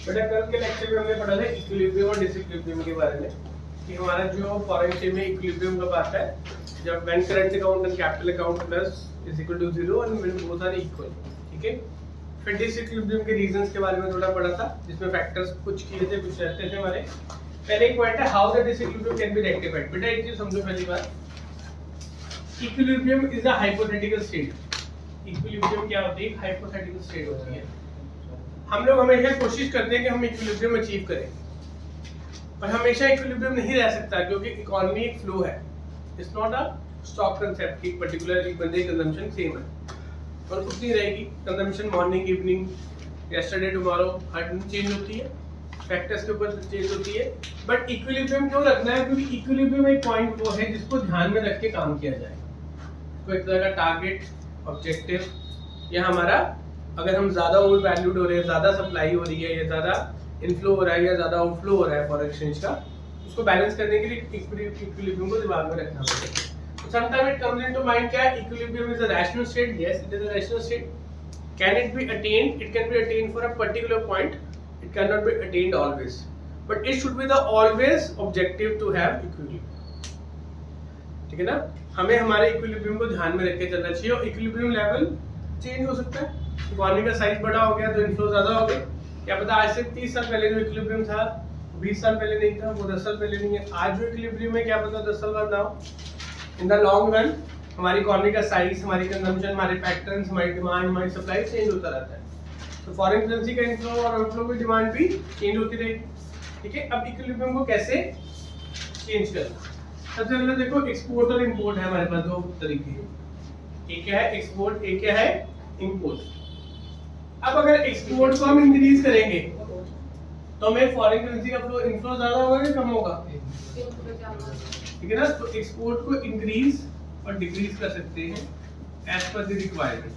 बेटा कल के लेक्चर में हमने पढ़ा था इक्विलिब्रियम और डिसइक्विलिब्रियम के बारे में कि हमारा जो फॉरेन एक्सचेंज में इक्विलिब्रियम कब आता है, जब when current account and capital account plus is equal to 0 and when both are equal. ठीक है, फिर डिसइक्विलिब्रियम के रीजंस के बारे में थोड़ा पढ़ा था, जिसमें फैक्टर्स कुछ किए थे कुछ रहते थे हमारे। पहले एक पॉइंट है how the disequilibrium can be rectified. बेटा एक चीज समझो, पहली बात equilibrium is a hypothetical state. Equilibrium क्या होती है? हाइपोथेटिकल स्टेट होती है। हम लोग हमेशा कोशिश करते हैं कि हम इक्विलिब्रियम अचीव करें, पर हमेशा इक्विलिब्रियम नहीं रह सकता, क्योंकि इकोनॉमी एक फ्लो है। It's not a stock concept कि पर्टिकुलर एक बंदे की कंजम्पशन सेम है और उतनी रहेगी। Consumption morning evening yesterday tomorrow हर दिन चेंज होती है, फैक्टर्स के ऊपर चेंज होती है। बट इक्विलिब्रियम क्यों रखना है? क्योंकि इक्विलिब्रियम एक पॉइंट वो है जिसको ध्यान में रख के काम किया जाए। तो एक तरह का टारगेट ऑब्जेक्टिव, या हमारा अगर हम ज्यादा ओवर वैल्यूड हो रहे हैं, ज्यादा सप्लाई हो रही है या ज्यादा इनफ्लो हो रहा है या ज्यादा आउटफ्लो हो रहा है फॉरेन एक्सचेंज का, उसको बैलेंस करने के लिए इक्विलिब्रियम को दिमाग में रखना पड़ेगा। So sometimes it comes into mind क्या equilibrium is a rational state? Yes, it is a rational state. Can it be attained? It can be attained for a particular point. It cannot be attained always. But it should be the always objective to have equilibrium. ठीक है ना? हमें हमारे equilibrium को ध्यान में रख के चलना चाहिए। और equilibrium level change हो सकता है। इकोनॉमी का साइज बड़ा हो गया तो इनफ्लो ज्यादा हो गया। क्या पता आज से 30 साल पहले जो इक्विलिब्रियम था 20 साल पहले नहीं था, वो 10 साल पहले नहीं है। आज जो इक्विलिब्रियम है क्या पता 10 साल बाद ना हो। इन द लॉन्ग रन हमारी इकोनॉमी का साइज, हमारी कंजम्पशन, हमारे पैटर्न्स, हमारी डिमांड, हमारी सप्लाई चेंज होता रहता है। तो फॉरेन करेंसी का इनफ्लो और आउटफ्लो की डिमांड भी चेंज होती रहेगी। ठीक है, अब इक्विलिब्रियम को कैसे चेंज करना? सबसे पहले देखो एक्सपोर्ट और इंपोर्ट है हमारे पास दो तरीके। एक क्या है एक्सपोर्ट, एक क्या है इंपोर्ट। अब अगर एक्सपोर्ट को हम इंक्रीज करेंगे तो हमें फॉरेन करेंसी का फ्लो इनफ्लो ज्यादा होगा कि कम होगा? ठीक है ना। तो एक्सपोर्ट को इंक्रीज और डिक्रीज कर सकते हैं एज पर द रिक्वायरमेंट।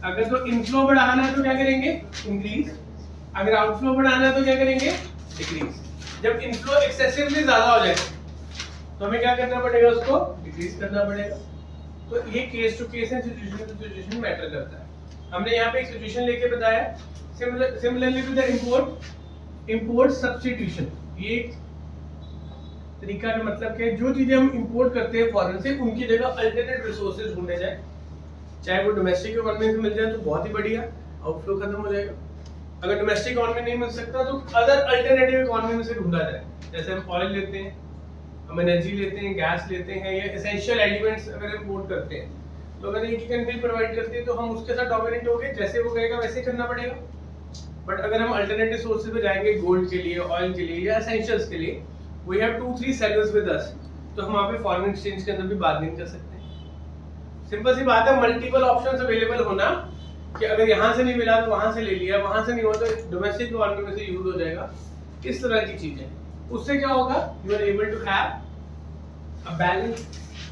अगर तो इनफ्लो बढ़ाना है तो क्या करेंगे? इंक्रीज। अगर आउटफ्लो बढ़ाना है तो क्या करेंगे? डिक्रीज। जब इनफ्लो एक्सेसिवली ज्यादा हो जाएगा तो हमें क्या करना पड़ेगा? उसको डिक्रीज करना पड़ेगा। तो ये केस टू केस है, सिचुएशन टू सिचुएशन मैटर करता है। हमने यहाँ पे एक सिचुएशन लेके बताया। Similarly to the import substitution. ये तरीका का मतलब क्या है? जो चीजें हम इंपोर्ट करते हैं फॉरेन से, उनकी जगह अल्टरनेट रिसोर्सेज ढूंढे जाए। चाहे वो डोमेस्टिक इकोनॉमी से मिल जाए तो बहुत ही बढ़िया, आउटफ्लो खत्म हो जाएगा। अगर डोमेस्टिक इकोनॉमी नहीं मिल सकता तो अदर अल्टरनेटिव इकोनॉमी में से ढूंढा जाए। जैसे हम ऑयल लेते हैं, हम एनर्जी लेते हैं, गैस लेते हैं, या एसेंशियल एलिमेंट्स अगर इंपोर्ट करते हैं, तो अगर एक ही कंट्री प्रोवाइड करती है तो हम उसके साथ डोमिनेट हो गए, जैसे वो कहेगा वैसे करना पड़ेगा। बट अगर हम अल्टरनेटिव सोर्सेज पे जाएंगे, गोल्ड के लिए, ऑयल के लिए या एसेंशियल्स के लिए, we have 2-3 sellers with us, तो हम वहां पे फॉरेन एक्सचेंज के अंदर भी बार्गेनिंग कर सकते हैं। सिंपल सी बात है, मल्टीपल ऑप्शंस अवेलेबल होना कि अगर यहाँ से नहीं मिला तो वहां से ले लिया, वहां से नहीं हुआ तो डोमेस्टिक इकोनॉमी में से यूज हो जाएगा। इस तरह की चीजें, उससे क्या होगा? You are able to have a balance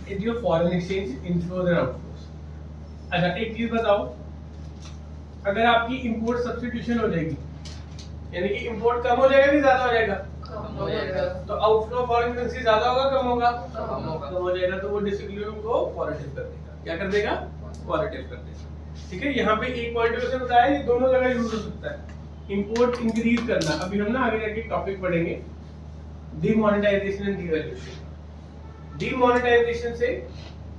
in your foreign exchange inflows and outflows. अच्छा एक चीज बताओ, अगर आपकी इंपोर्ट सब्स्टिट्यूशन हो जाएगी, यानी कि इंपोर्ट कम हो जाएगा कि ज्यादा हो जाएगा? कम हो जाएगा। तो आउटफ्लो फॉरेन करेंसी ज्यादा होगा कम होगा? कम होगा। कम हो जाएगा तो वो डिसइक्विलिब्रियम को पॉजिटिव कर देगा। क्या कर देगा? पॉजिटिव कर देगा। ठीक है, यहाँ पे एक पॉइंट से बताया, ये दोनों जगह यूज हो सकता है। इंपोर्ट इंक्रीज करना, अभी हम ना आगे जाके टॉपिक पढ़ेंगे, डीमोनेटाइजेशन एंड डीवैल्यूएशन। डीमोनेटाइजेशन से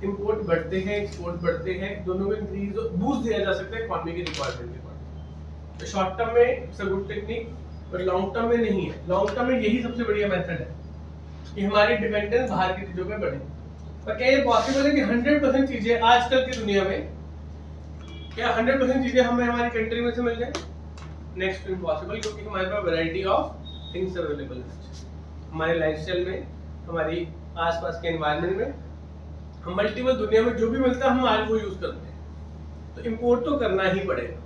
इंपोर्ट बढ़ते हैं, एक्सपोर्ट बढ़ते हैं, दोनों को इंक्रीज बूस्ट दिया जा सकता है इकोनॉमी की रिक्वायरमेंट के अकॉर्डिंग। तो शॉर्ट टर्म में इट्स अ गुड टेक्निक, पर लॉन्ग टर्म में नहीं है। लॉन्ग टर्म में यही सबसे बढ़िया मेथड है कि हमारी डिपेंडेंस बाहर की चीजों पे बढ़े। पर क्या ये पॉसिबल है कि 100% चीजें आजकल की दुनिया में, क्या 100% चीजें हमें हमारी कंट्री में से मिल जाए? नेक्स्ट टू इम्पॉसिबल, क्योंकि हमारे पास वैरायटी ऑफ थिंग्स अवेलेबल है। हमारे लाइफस्टाइल में, हमारी आसपास के एनवायरनमेंट में, हम मल्टीपल दुनिया में जो भी मिलता है हम आज वो यूज करते हैं। तो इंपोर्ट तो करना ही पड़ेगा,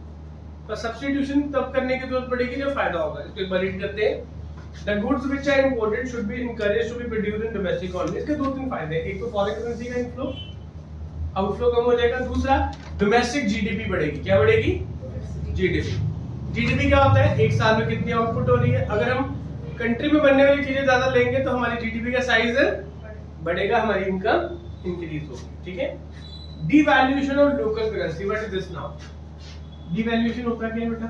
पर सब्स्टिट्यूशन तब करने की जरूरत पड़ेगी जब फायदा होगा। इसको एक बार रीड करते हैं। The goods which are imported should be encouraged to be produced in domestic economy. इसके 2-3 फायदे हैं। एक तो फॉरेन करेंसी का इनफ्लो, आउटफ्लो कम हो जाएगा। दूसरा, डोमेस्टिक जीडीपी बढ़ेगी। क्या बढ़ेगी? जीडीपी। जीडीपी क्या होता है? एक साल में कितनी आउटपुट हो रही है। अगर हम कंट्री में बनने वाली चीजें ज्यादा लेंगे तो हमारी जीडीपी का साइज बढ़ेगा, हमारी इनकम इंक्रीज होगी। ठीक है। Devaluation of local currency, what is this now? Devaluation होता क्या है बेटा?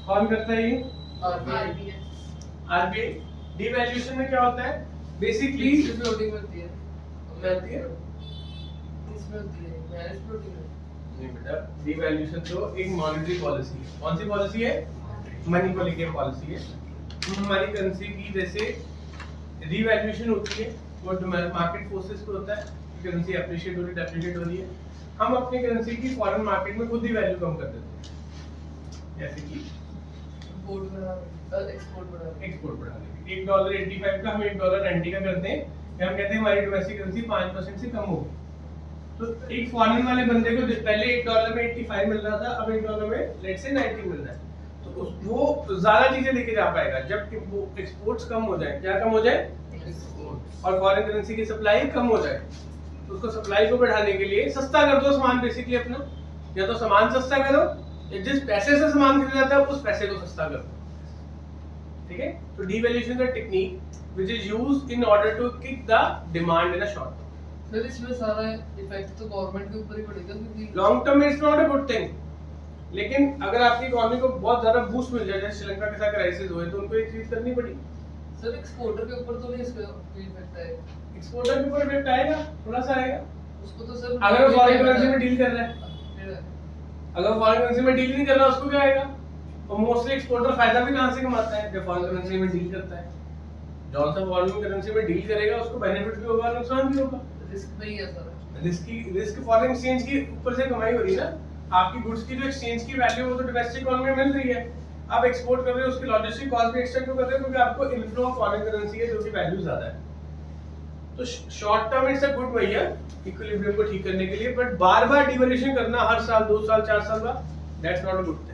कौन करता है ये? RBI RBI. डिवैल्यूएशन में क्या होता है? बेसिकली फ्लोटिंग होती है, होती है इसमें होती है मैनेज फ्लोटिंग। नहीं बेटा, डिवैल्यूएशन तो एक मॉनेटरी पॉलिसी है। कौन सी पॉलिसी है? मनी को लेके पॉलिसी है। हमारी करेंसी की जैसे रिवैल्यूएशन होती है वो मार्केट फोर्सेस पे होता है, करेंसी एप्रिशिएट हो रही है, डेप्रिशिएट हो रही है, हम अपनी करेंसी की फॉरेन मार्केट में खुद ही वैल्यू कम कर देते हैं। जैसे कि एक्सपोर्ट बढ़ा देंगे, $1.85 का हम $1.90 का करते हैं, या हम कहते हैं हमारी डोमेस्टिक करेंसी 5% से कम होगी, तो एक फॉरेन वाले बंदे को पहले $1 में 85 मिल रहा था, अब $1 में लेट्स से 90 मिल रहा है, तो वो ज्यादा चीजें लेके जा पाएगा जब वो एक्सपोर्ट्स कम हो जाए। क्या कम हो जाए? और फॉरेन करेंसी की सप्लाई कम हो जाए, तो उसको सप्लाई को बढ़ाने के लिए सस्ता कर दो सामान बेसिकली अपना, या तो सामान सस्ता करो या जिस पैसे से सामान खरीदा जाता है उस पैसे को सस्ता कर दो। ठीक है, तो devaluation is a technique which is used in order to kick the demand in a short term. फिर इसमें सारा इफेक्ट तो गवर्नमेंट के ऊपर ही पड़ेगा, क्योंकि लॉन्ग टर्म में it's not a good thing, लेकिन अगर आपकी इकोनॉमी को बहुत ज्यादा बूस्ट मिल जाए, जैसे श्रीलंका के साथ क्राइसिस हुए, तो उनको एक चीज करनी पड़ी। सर एक्सपोर्टर के ऊपर तो नहीं इसका कोई इफेक्ट आएगा? एक्सपोर्टर के ऊपर इफेक्ट आएगा, थोड़ा सा आएगा, उसको तो सर अगर वो फॉरेन करेंसी में डील कर रहा है। फिर अगर फॉरेन करेंसी में डील नहीं कर रहा उसको क्या आएगा? और मोस्टली एक्सपोर्टर फायदा भी कहां से कमाता है? जब फॉरेन करेंसी में डील करता है। जौन सा फॉरेन करेंसी में डील करेगा उसको बेनिफिट भी होगा, नुकसान भी होगा। रिस्क नहीं है सर, रिस्क फॉरेन एक्सचेंज की ऊपर से कमाई हो रही है ना, आपकी गुड्स की जो एक्सचेंज की वैल्यू वो तो डोमेस्टिक इकोनॉमी में मिल रही है, आप एक्सपोर्ट कर रहे हो, उसकी लॉजिस्टिक कॉस्ट भी एक्स्ट्रा क्यों कर रहे हो? क्योंकि आपको इनफ्लो ऑफ फॉरेन करेंसी है जो की वैल्यू ज्यादा है। तो short term it's a good भैया इक्विलिब्रियम को ठीक करने के लिए, बट बार बार डिवैल्यूएशन करना हर साल 2 साल 4 साल का, that's not a good thing.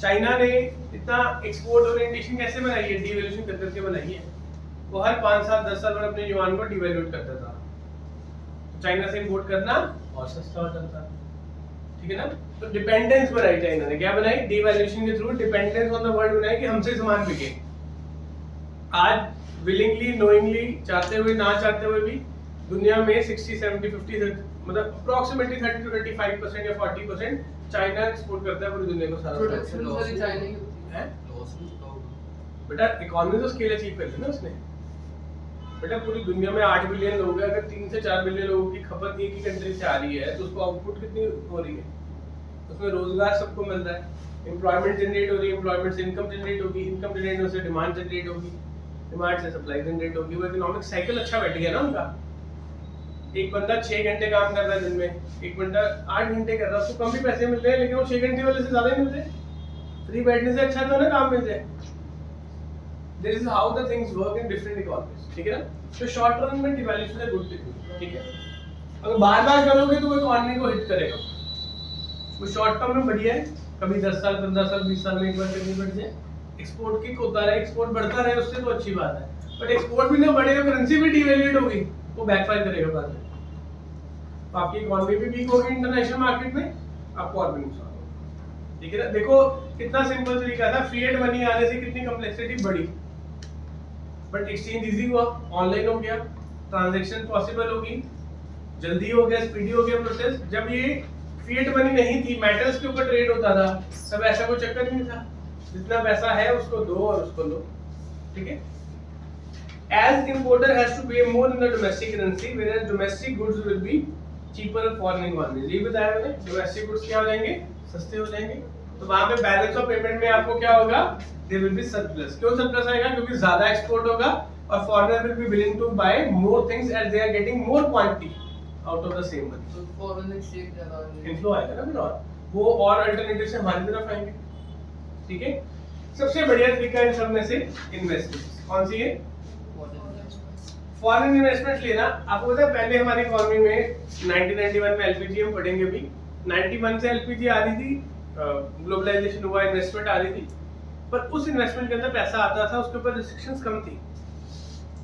China ने इतना एक्सपोर्ट ओरिएंटेशन कैसे बनाई है? डिवैल्यूएशन कर करके बनाई है। वो हर 5 साल 10 साल में अपने युआन को डिवैल्यूएट करता था, चाइना से इंपोर्ट करना और सस्ता हो जाता, ठीक है ना। तो डिपेंडेंस बनाई चाइना ने, क्या बनाई? डिवैल्यूएशन के through dependence on the world बनाई कि हमसे सामान बिके। आज विलिंगली नोइंगली चाहते हुए ना चाहते हुए भी दुनिया में 60 70 50 मतलब अप्रोक्सीमेटली 30 to 35% या 40% चाइना एक्सपोर्ट करता है पूरी दुनिया को सारा प्रोडक्शन सारी चाइना की होती है। बेटा इकोनॉमी तो स्केल अचीव कर ली ना उसने। बेटा पूरी दुनिया में 8 बिलियन लोग हैं, अगर 3 से 4 बिलियन लोगों की खपत एक ही कंट्री से आ रही है तो उसको आउटपुट कितनी हो रही है? उसमें रोजगार सबको मिल रहा है, एम्प्लॉयमेंट जनरेट हो रही है, एम्प्लॉयमेंट से इनकम जनरेट होगी, इनकम जनरेट होने से डिमांड जनरेट होगी, डिमांड से सप्लाई जनरेट होगी, वो इकोनॉमिक साइकिल अच्छा बैठ गया ना उनका। एक बंदा 6 घंटे काम कर रहा है दिन में, एक बंदा 8 घंटे कर रहा है, उसको कम भी पैसे मिल रहे हैं, लेकिन वो 6 घंटे वाले से ज्यादा ही मिल रहे हैं। फ्री बैठने से अच्छा तो ना काम मिल जाए। This is how the things work in different economies, ठीक है ना। तो शॉर्ट टर्म में डिवैल्यूएशन है गुड थिंग, ठीक है। अगर बार-बार करोगे तो वो इकोनॉमी को हिट करेगा। वो शॉर्ट टर्म में बढ़िया है, कभी 10 साल 15 साल 20 साल में एक बार करनी पड़ जाए, एक्सपोर्ट किक होता रहे, एक्सपोर्ट बढ़ता रहे, उससे तो अच्छी बात है। बट एक्सपोर्ट भी ना बढ़ेगा, करेंसी भी डिवैल्यूएट होगी, वो बैकफायर करेगा बाद में। तो आपकी इकोनॉमी भी वीक होगी इंटरनेशनल मार्केट में, आपको और भी नुकसान होगा, ठीक है ना। देखो कितना सिंपल तरीका था, फिएट मनी आने से कितनी कॉम्प्लेक्सिटी बढ़ी, बट एक्सचेंज इजी हुआ, ऑनलाइन हो गया, ट्रांजैक्शन पॉसिबल होगी, जल्दी हो गया, स्पीडी हो गया प्रोसेस। जब ये फिएट मनी नहीं थी, मेटल्स के ऊपर ट्रेड होता था, तब ऐसा कोई चक्कर नहीं था, जितना पैसा है उसको दो और उसको लो, ठीक है। As importer has to pay more in the domestic currency, whereas domestic goods will be cheaper in foreign economies. ये बताया मैंने, domestic goods क्या हो जाएंगे? सस्ते हो जाएंगे। तो वहाँ पे बैलेंस ऑफ पेमेंट में आपको क्या होगा? There will be surplus. क्यों surplus आएगा? क्योंकि ज़्यादा एक्सपोर्ट होगा और foreigner will be willing to buy more things as they are getting more quantity out of the same money. तो foreign exchange ज़्यादा इन्फ्लो आएगा ना फिर, और वो और अल्टरनेटिव से हमारी तरफ आएंगे, ठीक है। सबसे बढ़िया तरीका इन सब में से इन्वेस्टमेंट कौन सी है? फॉरेन इन्वेस्टमेंट लेना। आपको पता है पहले हमारी इकोनॉमी में 1991 में एलपीजी हम पढ़ेंगे भी, 91 से एलपीजी आ रही थी, ग्लोबलाइजेशन हुआ, इन्वेस्टमेंट आ रही थी, पर उस इन्वेस्टमेंट के अंदर पैसा आता था, उसके ऊपर रिस्ट्रिक्शंस कम थी।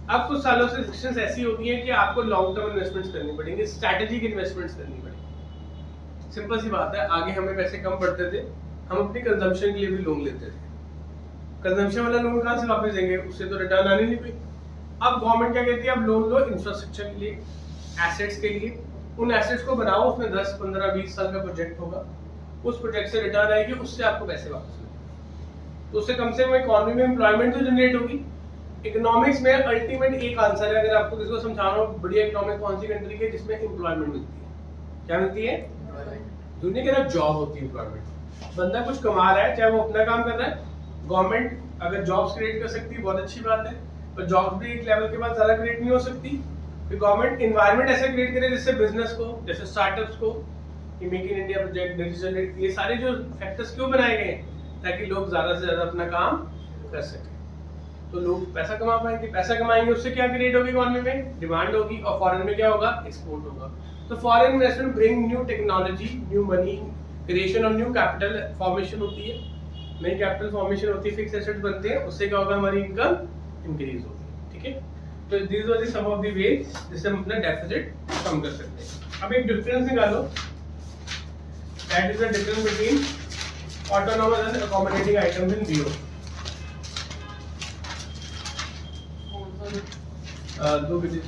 अब कुछ सालों से रिस्ट्रिक्शंस ऐसी हो गई हैं कि आपको लॉन्ग टर्म इन्वेस्टमेंट्स करनी पड़ेंगी, स्ट्रैटेजिक इन्वेस्टमेंट्स करनी पड़ेगी। सिंपल सी बात है, आगे हमें पैसे कम पड़ते थे, हम अपनी कंजम्पशन के लिए भी लोन लेते थे, कंजम्पशन वाला लोन कहाँ से वापस देंगे? उससे तो रिटर्न आनी नहीं कोई। अब गवर्नमेंट क्या कहती है, अब लोन लो इंफ्रास्ट्रक्चर के लिए, एसेट्स के लिए, उन एसेट्स को बनाओ, उसमें 10 15 20 साल का प्रोजेक्ट होगा, उस प्रोजेक्ट से रिटर्न आएगी, उससे आपको पैसे वापस मिलेंगे। तो उससे कम से कम इकोनॉमी में एम्प्लॉयमेंट तो जनरेट होगी। इकोनॉमिक्स में अल्टीमेट एक आंसर है, अगर आपको किसी को समझाना हो बढ़िया इकोनॉमिक कौन सी कंट्री की है जिसमें एम्प्लॉयमेंट मिलती है, क्या मिलती है? दुनिया के अंदर जॉब होती है, एम्प्लॉयमेंट। बंदा कुछ कमा रहा है, चाहे वो अपना काम कर रहा है, गवर्नमेंट अगर जॉब्स क्रिएट कर सकती है बहुत अच्छी बात है, पर जॉब्स भी एक लेवल के बाद ज्यादा क्रिएट नहीं हो सकती। फिर गवर्नमेंट इन्वायरमेंट ऐसा क्रिएट करे जिससे बिजनेस को, जैसे स्टार्टअप्स को, कि make in India project, digital, ये सारे जो फैक्टर्स क्यों बनाए गए हैं, ताकि लोग ज्यादा से ज्यादा अपना काम कर सकें। तो लोग पैसा कमा पाएंगे, पैसा कमाएंगे, उससे क्या क्रिएट होगी इकोनॉमी में? डिमांड होगी, और फॉरेन में क्या होगा? एक्सपोर्ट होगा। तो foreign investment bring new technology, new money, creation of new capital formation होती है, नई कैपिटल फॉर्मेशन होती है, फिक्स एसेट्स बनते हैं, उससे क्या होगा? हमारी इनकम इंक्रीज होगी। ठीक है, तो these were the sum of the wages जिससे हम अपना डेफिसिट कम कर सकते हैं। अब एक डिफरेंस निकालो, that is the difference between autonomous and accommodating items in BO. दो बिजनेस